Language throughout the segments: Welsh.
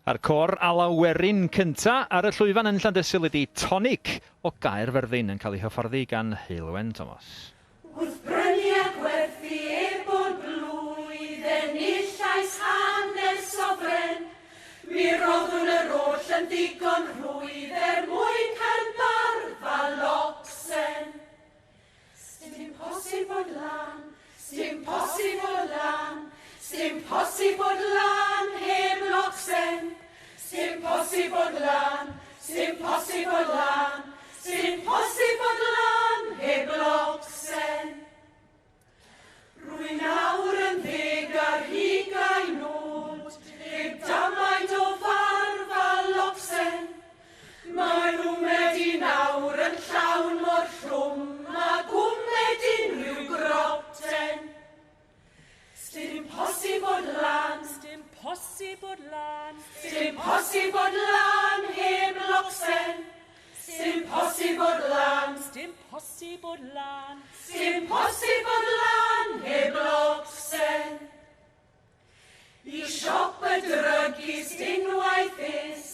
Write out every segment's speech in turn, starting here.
A'r cor Alawerin cynta ar y llwyfan yn Llandysul ydi Tonic o Gaerfyrddin yn cael ei hyfforddi gan Heilwen Thomas. Wrth brynu a gwerthu bod blwyddyn illais hanes ofren, mi roddwn yr oll yn ddigon rhwydd mwyn cael bardd a locsen. Sdim posib bod lan, sdim posib bod lan, sdim posib bod lan heb locsen. Sdim posib bod lan, sdim posib bod lan, sdim posib bod lan heb locsen. Rwy'n awr yn ddeg ar 20 nod, heb damaid o farf a locsen. Mae nhw wedi nawr yn llawn mor llwm a gwmed unrhyw groten. Sdim posib bod lan, Sdim posib bod lan, sdim posib bod lan heb locsen. Sdim posib bod lan, sdim posib bod lan, sdim posib bod lan heb locsen. I siop y drygis unwaith is,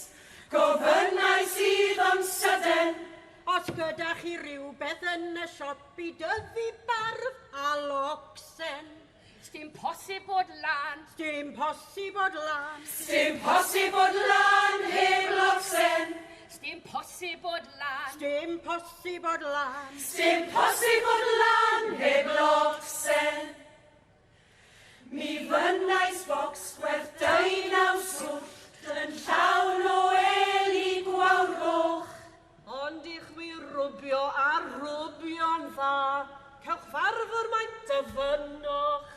gofynnau sydd o'n sydyn. Os gyda chi rhywbeth yn y siop i dyfu barf a locsen. sdim posib bod lan, Sdim posib bod lan, Sdim posib bod lan heb locsen. sdim posib bod lan, sdim posib bod lan. Sdim posib bod lan heb locsen. Mi fynnais bocs gwerth 19 swllt yn llawn o eli gwawr goch. Ond i chwi rwbio a rwbio'n dda, cewch farfwr mae'n dyfynwch.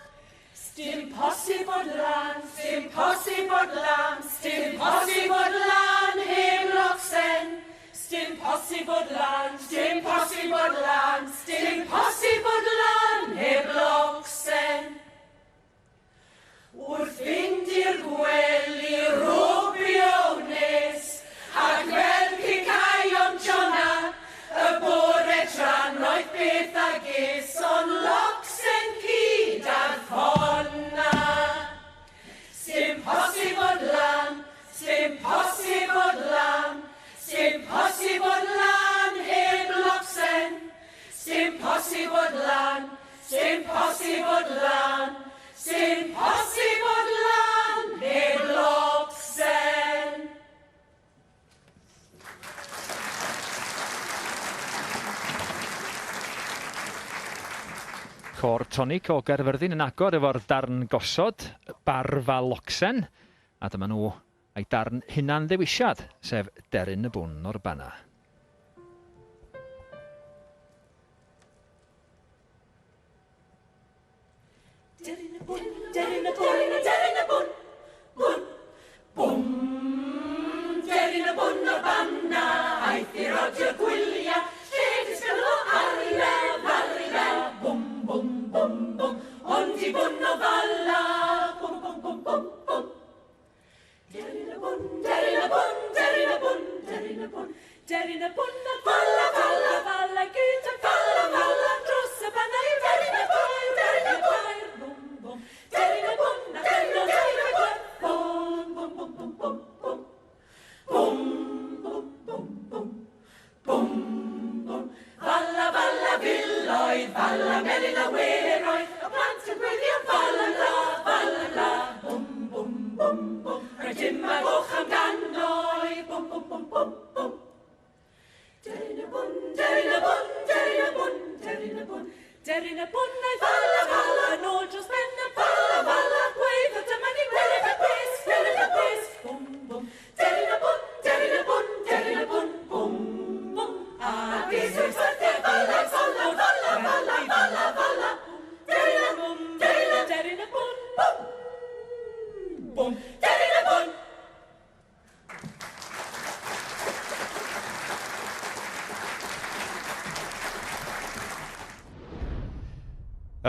Sdim posib bod lan, sdim posib bod lan, sdim posib bod lan heb locsen. Sdim posib bod lan, sdim posib bod lan, sdim posib bod lan heb locsen. Wrth fynd i'r gwely rwbio nes, a gweld cicaion Jonna, y bore tran roedd beth ag es, ond locsen cyd ar ffonna. Sdim posib bod lan, sdim posib bod lan, sdim posib bod lan heb locsen. Sdim posib bod lan, sdim posib bod lan, sdim posib bod lan heb locsen. Cor Tonic o Gaerfyrddin yn agor efo'r darn gosod, barf a locsen, a dyma nhw a'i darn hunan ddewisiad, sef Deryn y Bwn o'r Bana. Deryn y bwn, deryn y bwn, deryn y bwn, bwn, bwm. Deryn y bwn o'r Bana, aeth i rodio gwylia, lle disgyl o arifel, bwm, bwm, bwm, bwm. Ond i bwn o fala, bwm, bwm, bwm, bwm, bwm. Deryn y bwn, deryn y bwn, deryn y bwn, deryn y bwn, deryn y bwn o'r fala, fala, fala, gyda fala, fala, dros y Bana yw deryn y bwn, deryn y bwn. Deryn y bwn a fenno deryn y bwn, bwm, bwm, bwm, bwm, bwm, bwm. Bwm, bwm, bwm, bwm, bwm, bwm. Falla, falla, filoedd, falla, melyn a weroedd, y plant yn gweddio falla la, bwm, bwm, bwm, bwm. Rhaid dim a goch amdanoedd, bwm, bwm, bwm, bwm, bwm. Deryn y bwn, deryn y bwn, deryn y bwn, deryn y bwn. Deryn y bwn a'i falla, falla, nôl dros ben y falla, falla, gweith o dyma ni welef y gwys, bwm, bwm. Deryn y bwn, deryn y bwn, deryn y bwn, bwm, bwm. A beth yw'r syrthau falla, falla, falla, falla, falla, falla. Deryn y bwn, deryn y bwn, bwm, bwm. Deryn y bwn.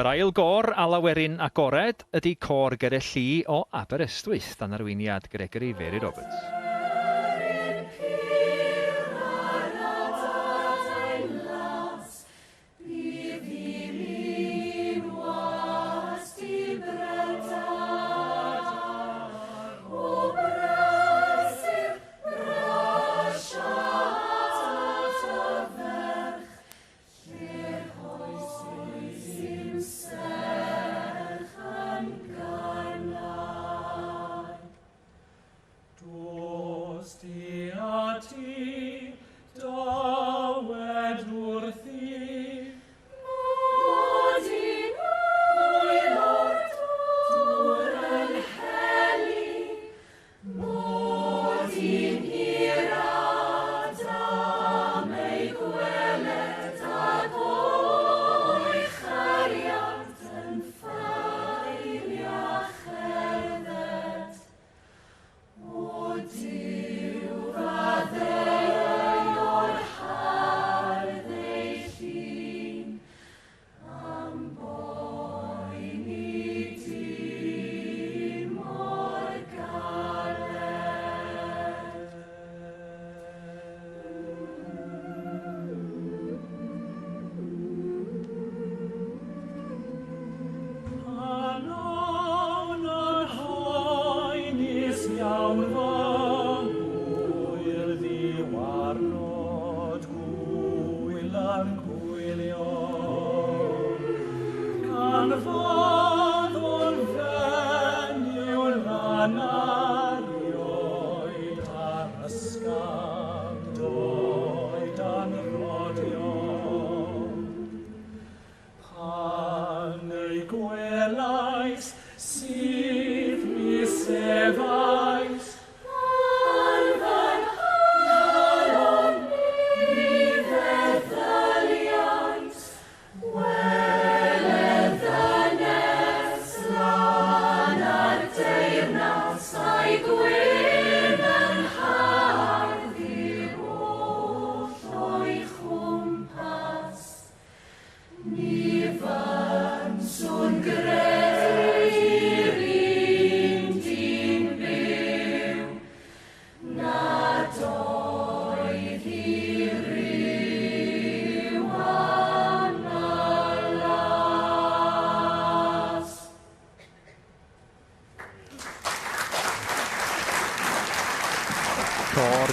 Yr ail gor Alawerin agored ydy Cor Gerelli o Aberystwyth, dan arweiniad Gregory Fairy Roberts.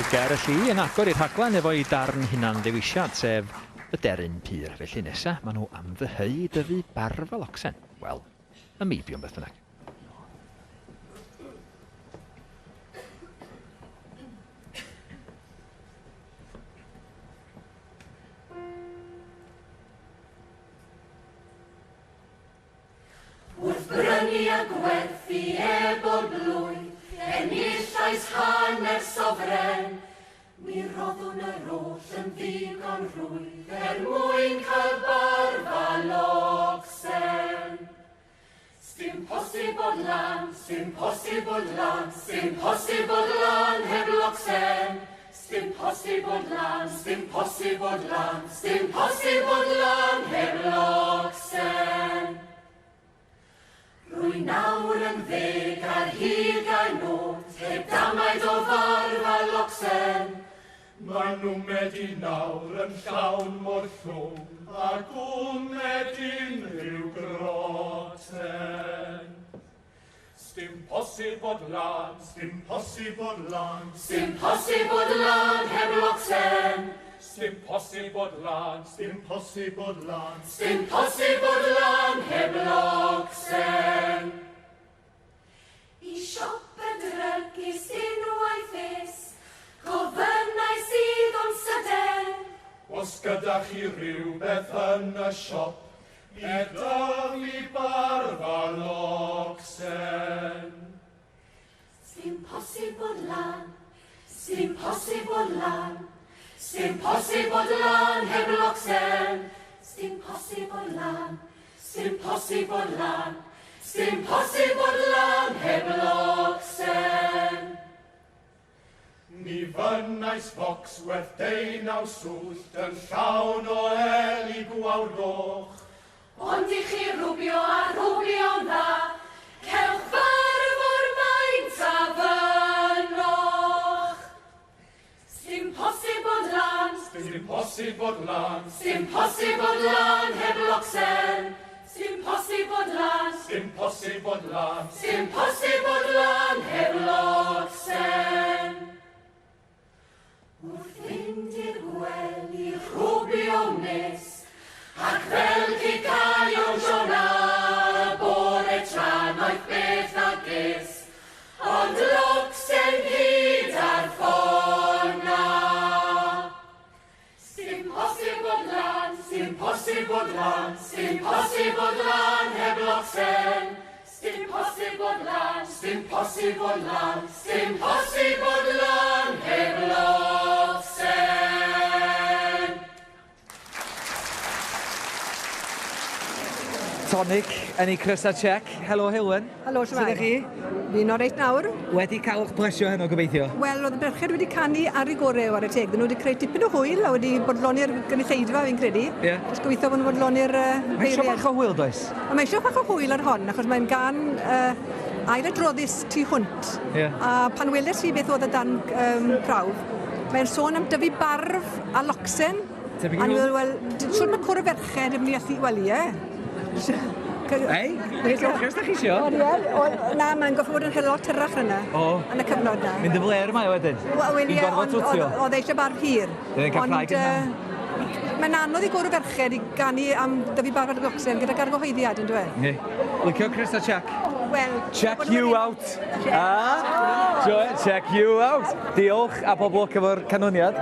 Ger y Llu yn agor i'r rhaglen efo'i darn hunan ddewisiad, sef y deryn pur. Felly nesaf, maen nhw am ddyheu dyfu barf a locsen. Wel, y meibion beth bynnag. Wrth brynu a gwerthu bob blwydd, enillais hanner sofren. Mi roddwn yr oll yn ddigon rwydd mwyn cael barf a locsen. Sdim posibl lan, sdim posibl lan, sdim posibl lan heb locsen. Sdim posibl lan, sdim posibl lan, sdim posibl lan heb locsen. Rwy nawr yn 10 ar 20 nod, heb damaid o farf a locsen. Mae nhw wedi nawr yn llawn mor llwm, ac wmed unrhyw groten. Sdim posibl lan, sdim posibl lan, Sdim posibl lan heb locsen. sdim posibl lan, sdim posibl lan. Sdim posibl lan heb locsen. I siop y drygus unwaith fes, gofynnau sydd o'n sydyn. Os gyda chi rhywbeth yn y siop, i dyfu barf a locsen. Sdim posibl lan, sdim posibl lan, sdim posibl lan heb locsen. Sdim posibl lan, sdim posibl lan, sdim posibl lan heb locsen. Ni fynnais bocs werth 19 swllt yn llawn o eli gwawroch. Ond i chi rwbio a rwbio'n dda, cewch farf o'r maint a fynoch. Sdim posibl lan, Sdim posibl lan, sdim posibl lan heb locsen. Sdim posibl lan, sdim posibl lan. sdim posibl lan heb locsen. Wrth fynd i'r gwely rhwbio nes, ac fel cicaio Jona, bore tranaeth beth a ges, ond locsen hyd ar ffona. Sdim posibl lan, sdim posibl lan, sdim posibl lan heb locsen. Sdim posibl lan, sdim posibl lan, sdim posibl lan heb locsen. Tonic, Enni Chris a Check. Helo Hilwen. Helo, Sut shwmae? ydych chi? Fi'n oreit nawr. Wedi cael eich plesio heno gobeithio. Wel, oedd y merched wedi canu ar ei gorau ar y teg. Dyn nhw wedi creu tipyn o hwyl a wedi bodloni'r gynulleidfa fi'n credu. Ie. Os gobeithio bod nhw'n bodloni'r Mae eisiau bach o hwyl, does? A mae eisiau bach o hwyl ar hon, achos mae'n gan ail adroddus tu hwnt. Ie. A pan weles i beth oedd y dan prawf, mae'n sôn am dyfu barf a locsen. Tebyg i A ni'n nhw. meddwl, wel, siwr mae cwr y ferched yn mynd i allu weli, e? Ei? Ges da chi isio? Na, mae'n goffo bod yn helot tyrach yna. O. Yn y cyfnod na. Mynd y fler yma wedyn? Wel, Fi'n gorfod twtio. oedd eisiau bar hir. Dyn ni'n cael ffrag yna. Mae'n anodd i gwrw ferched i ganu am dyfu barfod y glocsyn gyda gargoheiddiad, yn dweud? Ie. Licio Chris a Check? Wel... Check you out. Check you out. Diolch a bob lwc efo'r canlyniad.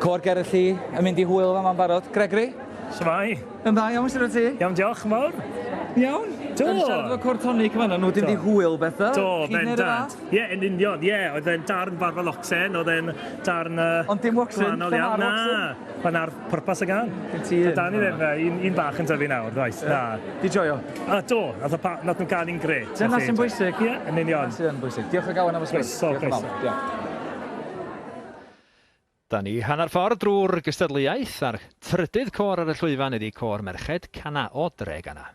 Cor Gerylli yn mynd i hwyl yma'n barod. Gregory? Shmai. Yn dda iawn sy'n rhaid ti? Iawn, diolch, mawr. Iawn? Do. Yn siarad efo Cor Tonic yma, nhw dim di hwyl bethau. Do, bendant. Ie, yn union, ie. Oedd e'n darn barfa locsyn, oedd e'n darn... Ond dim Woxen? Lle ma'r Mae'n ar pwrpas y gan. Dan i ddim, un bach yn tyfu nawr, does. Na. Di joio? Do, nath nhw'n ganu'n gret. Dyna sy'n bwysig. Ie, yn union. Dyna sy'n bwysig. Diolch o gawan am ysgrifennu. Diolch yn fawr. Da ni hanner ffordd drwy'r gystadleuaeth a'r trydydd cor ar y llwyfan ydi cor merched Cana o Dregana.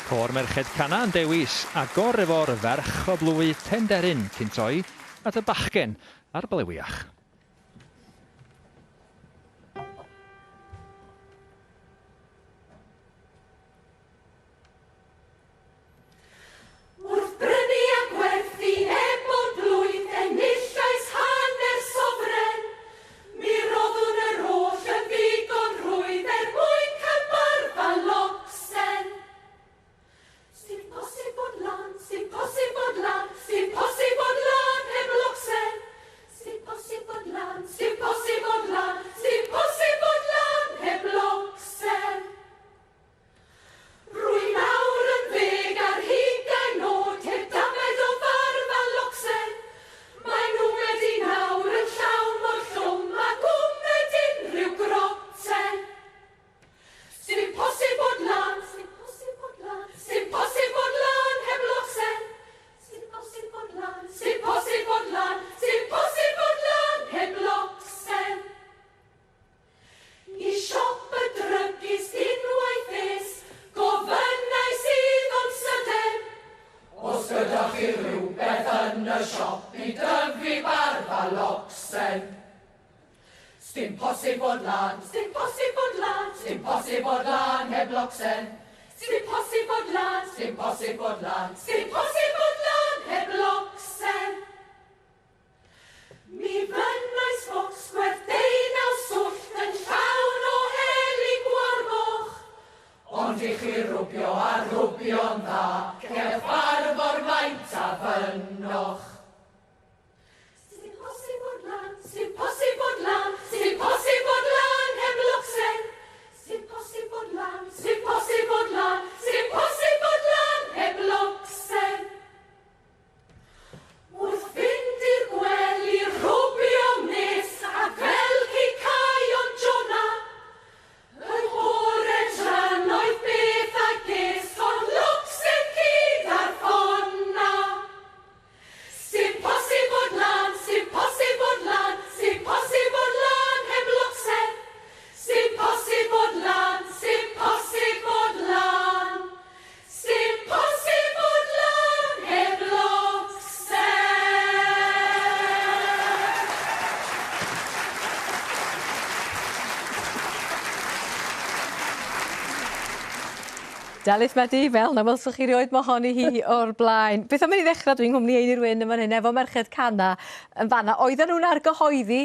Cor merched Cana yn dewis agor efo'r ferch o blwy Tenderyn cyn troi at y bachgen a'r blewiach. Wrth brynu a gwerthu heb posib bod lan, dim posib bod lan, dim posib bod lan heb Loxen. Dim posib bod lan, dim posib bod lan, dim posib bod lan heb Loxen. Mi fynnais focs gwerthtein aw swllt yn llawn o heli gwargoch. Ond i chi rwbio a rwbio'n dda, cef farfo'r maint a fynnoch. Dim posib bod lan, dim posib bod lan, dim posib bod lan heb Loxen. Dim posib bod lan, dim posib bod lan, dim posib bod lan heb Loxen. Wrth fynd i'r gwely rwbio nes a fel chi Cai o'n Jona. Y bore tran oedd beth a ges ond Loxen cyd ar ffona. Sim posib bod lan, sim posib bod lan, sim posib bod lan heb Loxen. Sim posib bod lan, sim posib bod lan. Sim posib bod lan heb Loxen. Dalith Medi, fel na welswch chi rioed mohoni hi o'r blaen. Beth am i ni ddechrau, dwi'n nghwmni Eilir Wyn yma hyn, efo Merched Cana yn fanna. Oedden nhw'n argyhoeddi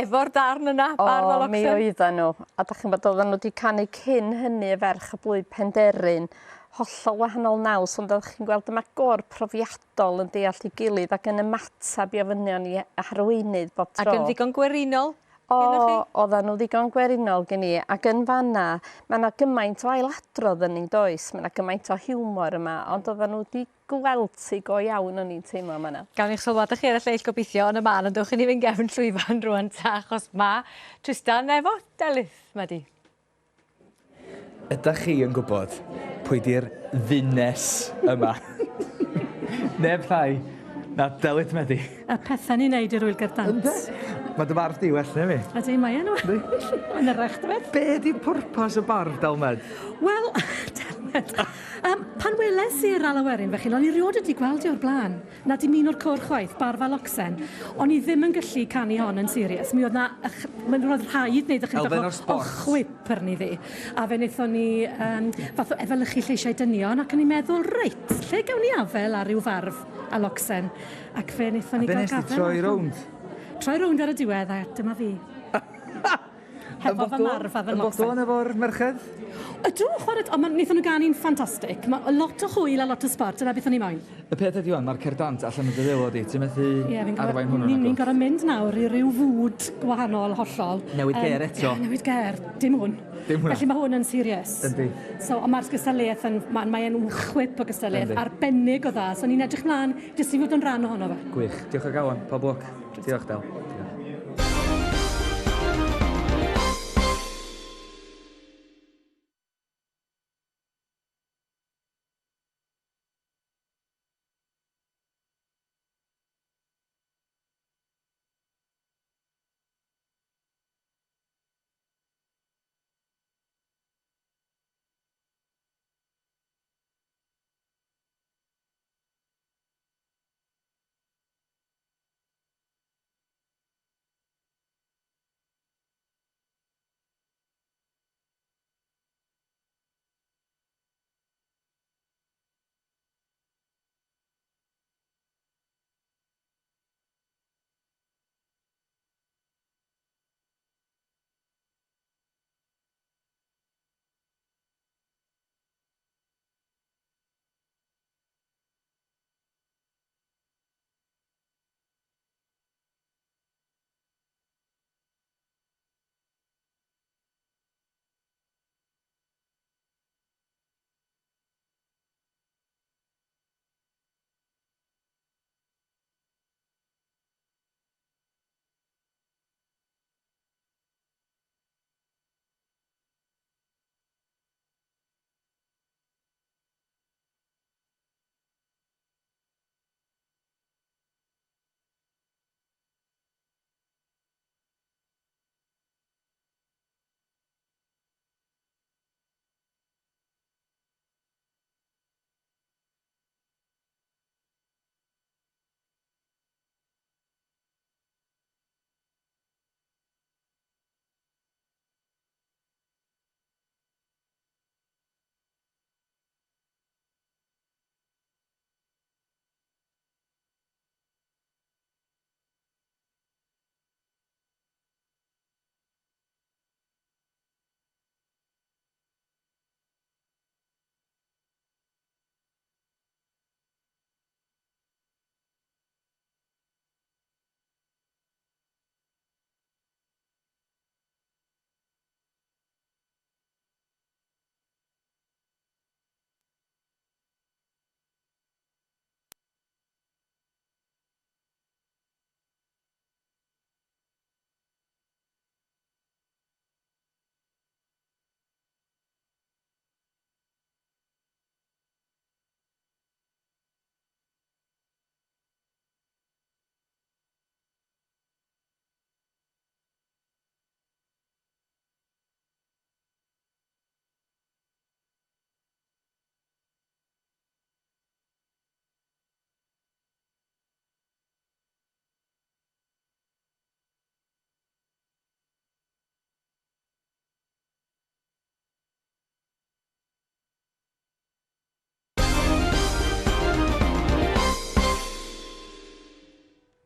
efo'r darn yna, bar fel mi Loxen? oedden nhw. A da chi'n bod oedden nhw wedi canu cyn hynny y ferch y blwydd Penderyn. Hollol wahanol naws, ond oeddech chi'n gweld yma gor profiadol yn deall i gilydd ac yn ymatab i ofynion i arweinydd bob tro. Ac yn ddigon gwerinol? Oedden nhw ddigon gwerinol gen i. Ac yn fanna, mae yna gymaint o ailadrodd yn ein does. Mae yna gymaint o hiwmor yma, ond oedden nhw wedi gweld ti go iawn o'n i'n teimlo yma yna. Gawn i'ch sylwad chi ar y lleill gobeithio yn y man, ond dewch i ni fynd gefn llwyfan rwan ta, achos ma Tristan efo Dalith Medi. Ydych chi yn gwybod pwy di'r ddynes yma? Neb llai na Dalith Medi. Y pethau ni'n neud i'r Wylgar Dant. Mae dy barf di well na fi. Ydy, mae yn yn yr echdwedd. Be di pwrpas y barf, Delmed? Wel, Delmed, pan weles i'r alawerin fe chi, o'n i riod wedi gweld i o'r blaen, na dim un o'r cwr chwaith, barfa Loxen, o'n i ddim yn gallu canu hon yn serious. Mi oedd na, mae'n roedd rhaid wneud ychydig Elfen o'r o chwip arni fi. A fe wnaethon ni fath o efelychu lleisiau dynion, ac o'n i'n meddwl, reit, lle gawn ni afel ar ryw farf a Loxen. Ac fe wnaethon ni gael gafel. A be nes ti troi rownd? Troi rownd ar y diwedd, a dyma fi. Hefo fy marf a fy Loxen. Yn bodlon efo'r merched? Ydw, chwarae, ond wnaethon nhw gan i'n ffantastig. Mae lot o hwyl a lot o sport, dyna beth o'n i moyn. Y peth ydi o'n, mae'r cerdant allan o dy ddewo di. Ti'n methu arwain hwnnw? Ni'n gorau mynd nawr i ryw fwd gwahanol hollol. Newid ger eto? Newid ger, dim hwn. Dim hwnna? Felly mae hwn yn serious. Yndi. So, mae'r gystadleuaeth yn, mae'n chwip o gystadleuaeth arbennig o dda. So, ni'n edrych mlaen jyst i fod yn rhan ohono fe. Gwych. Diolch o gawon. Pob lwc. Diolch, Del.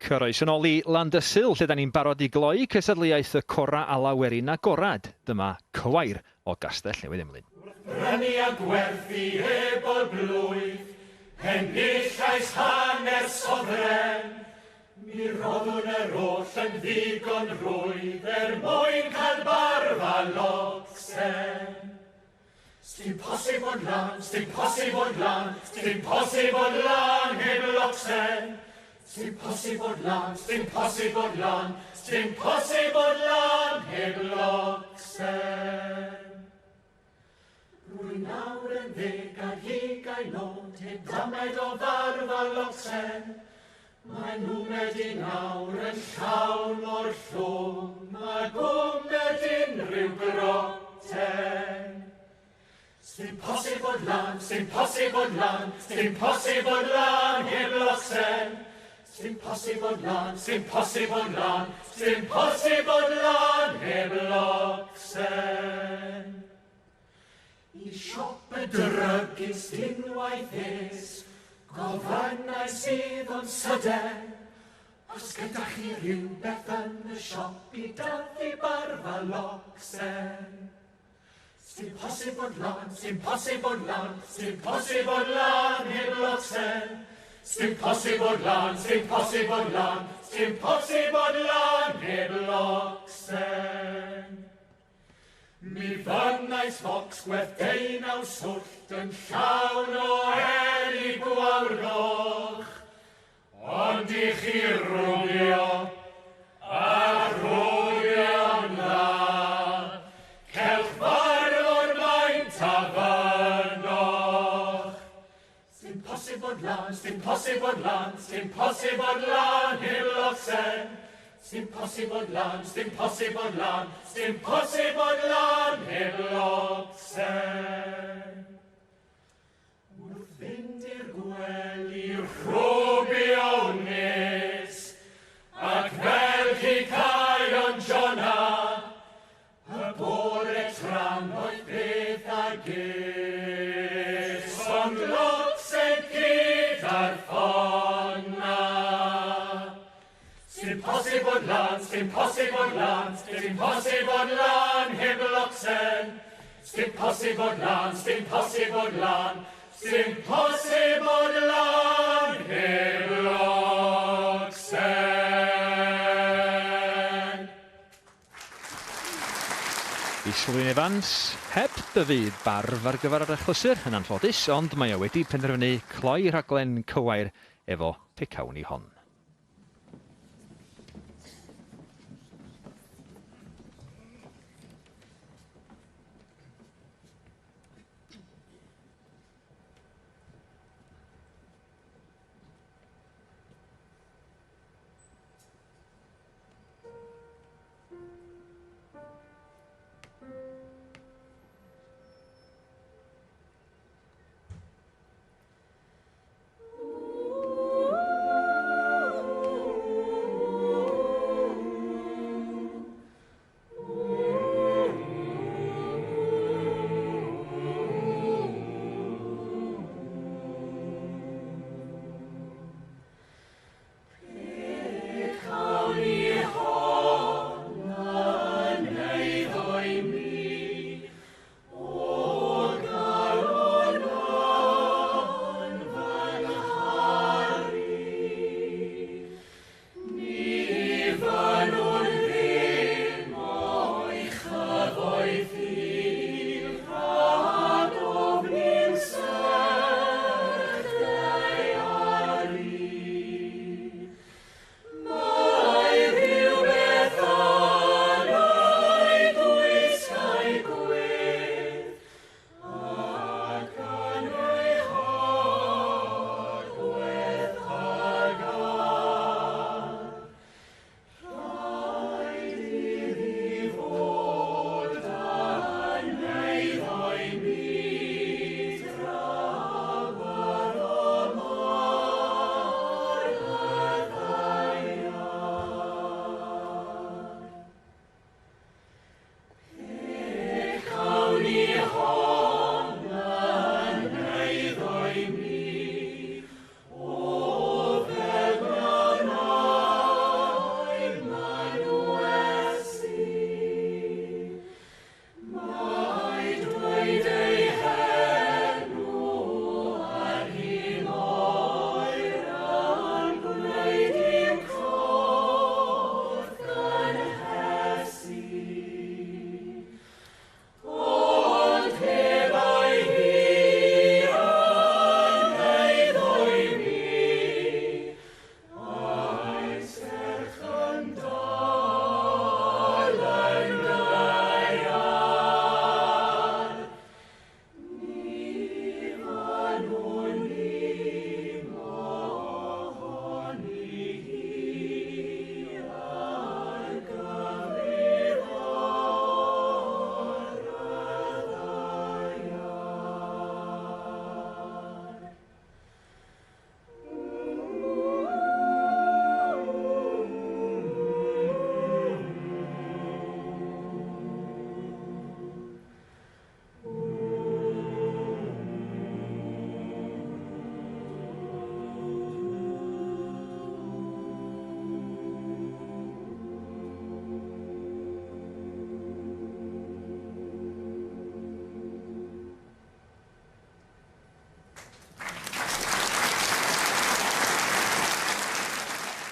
Cyroes yn ôl i Landysul, lle da ni'n barod i gloi cystadleuaeth y Cora Ala Werin agorad. Dyma Cywair o Gastell Newydd Emlyn. Brynu a gwerthu heb o'r blwydd, henillais hanner sofren. Mi roddwn yr oll yn ddigon rwydd, mwyn cael barfa Loxen. Sdim posib o'n lan, sdim posib o'n lan, sdim posib o'n lan heb Loxen. Sdim posib o'n lan, sdim posib o'n lan, sdim posib o'n lan heb Loxen. Rwy'n nawr yn ddeg ar hugain nod, heb damed o farfa Loxen. Mae nwmed i nawr yn llawn o'r llwm, a gwmed unrhyw groten. Sdim posib o'n lan, sdim posib o'n lan, sdim posib o'n lan heb Loxen. Sdim posib o'n lan, sdim posib o'n lan, sdim posib o'n lan heb Loxen. I siop y drygys unwaith es, gofynnau sydd o'n sydyn. Os gyda chi rhywbeth yn y siop I dyfu barfa Loxen. Sdim posib o'n lan, sdim posib o'n lan, sdim posib o'n lan heb Loxen. Sdim posib o'n lan, sdim posib o'n lan, sdim posib o'n lan heb Loxen. Mi fynnais focs gwerth deunaw swllt yn llawn o eri gwawrgoch. Ond I chi rwbio, a rwbio'n dda, celch farwr mae'n tafynoch. Sdim posib o'n lan, sdim posib o'n lan, sdim posib o'n lan heb Loxen. Sdim posib o'n lan, sdim posib o'n lan, sdim posib o'n lan heb Loxen. Wrth fynd i'r gwely rhwbio nes, ac fel chi Caion Jona, y bore tran oedd beth a ges, ond Loxen gyda'r ffona. Sdim posib o'n lan, sdim posib o'n lan, sdim posib o'n lan heb Loxen. Sdim posib o'n lan, sdim posib o'n lan, sdim posib o'n lan heb Loxen. Islwyn Evans heb dyfu barf ar gyfer yr achlysur yn anffodus, ond mae o wedi penderfynu cloi rhaglen Cywair efo picawn I hon.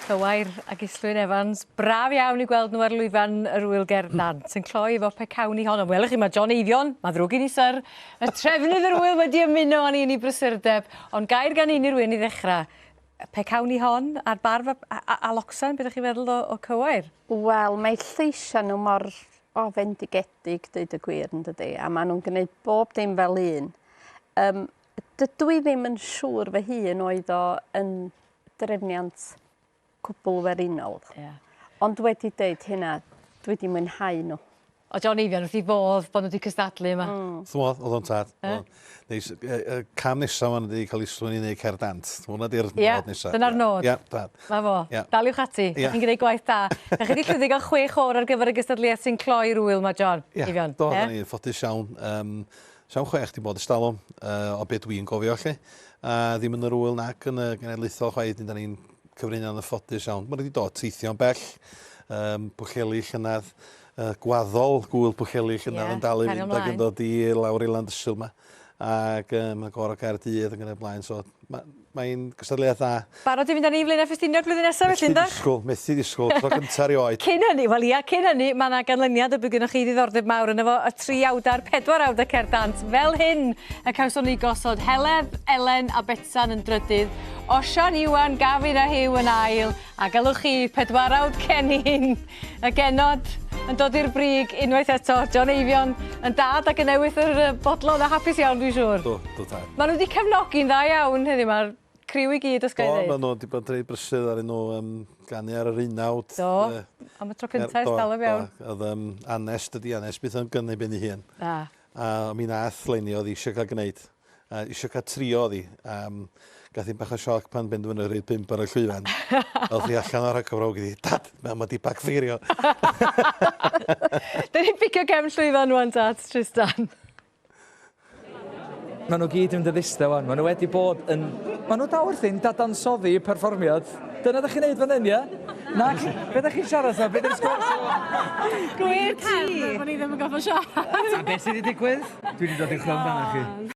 Cywair a Gislwyn Evans. Braf iawn i gweld nhw ar lwyfan yr wyl Gernant. Yn cloi efo pecawni hon. Welwch chi, mae John Eifion, mae ddrwg i ni syr. Y trefnydd yr wyl wedi ymuno â ni yn ei brysurdeb. Ond gair gan un i'r wyn i ddechrau. Pecawni hon a'r barf a Loxan, beth ydych chi'n feddwl o Cywair? Wel, mae lleisiau nhw mor ofendigedig, dweud y gwir yn dydy, a maen nhw'n gwneud bob dim fel un. Dydw i ddim yn siŵr fy hun oedd o yn drefniant cwbl werinol. Yeah. Ond wedi dweud hynna, dwi wedi mwynhau nhw. O John Eifion wrth i fodd bod nhw wedi cystadlu yma. Oedd o'n tad. Cam nesaf yma wedi cael ei slwyn i wneud Cerdant. Hwna di'r nod nesaf. Dyna'r nod. Ie, tad. Ma fo. Daliwch ati. Chi'n gwneud gwaith da. Da chi wedi llwyddo gael 6 o'r ar gyfer y gystadleuaeth sy'n cloi'r wyl ma, John Eifion. Do, da ni'n ffodus iawn. Siawn 6 di bod ystalwm o beth dwi'n gofio chi. Ddim yn yr wyl nac yn y genedlaethol chwaith, da ni'n cyfrina'n y ffodus iawn. Mae wedi dod teithio'n bell, Pwllheli llynedd, gwaddol gwyl Pwllheli llynedd yn dal i fynd ac yn dod i lawr i Landysul yma. Ac mae'n gor o Gaerdydd ac yn y blaen. So, mae'n gystadleuaeth dda. Barod i fynd â ni Flaenau Ffestiniog blwyddyn nesaf felly, ynda? Methu disgwyl, tro gyntaf rioed. Cyn hynny, wel ia, cyn hynny, mae yna ganlyniad y bydd gennych chi ddiddordeb mawr yn efo y 3 awdar, 4 awdar Cerdant. Fel hyn, y cawson ni gosod Heledd, Elen a Betsan yn drydydd, Osian Iwan, Gafin a Hyw yn ail, a galwch chi 4 awd Cennin, y genod yn dod i'r brig unwaith eto. John Eifion yn dad ac yn newydd yr bodlon a hapus iawn, dwi'n siŵr. Do, tad. Maen nhw wedi cefnogi'n dda iawn heddiw, mae'r criw i gyd, os gael ei ddweud. Maen nhw wedi bod yn dreid brysedd ar nhw ganu ar yr unawd. Do, am y tro cyntaf ystalaf iawn. Oedd Anes, dydi Anes, bydd yn gynnu ben i hun. Da. A mi nath Leni oedd eisiau cael gwneud. Eisiau cael trio oedd hi. Gath i'n bach o sioc pan benderfynu rhaid 5 ar y llwyfan. Oedd hi allan o'r cyfrawg i ddi, dad, mae wedi bacffeirio. Da ni'n picio cefn llwyfan rwan, dad, Tristan. Maen nhw gyd yn ddista wan. Maen nhw wedi bod yn... Maen nhw dal wrthi'n dadansoddi perfformiad. Dyna ddech chi'n neud fan hyn, ia? Na, be ddech chi'n siarad sa? Be ddech chi'n sgwrs? Gwir ti! Bod ni ddim yn gofio siarad. A beth sydd wedi digwydd? Dwi wedi dod i'n chlwm fan chi.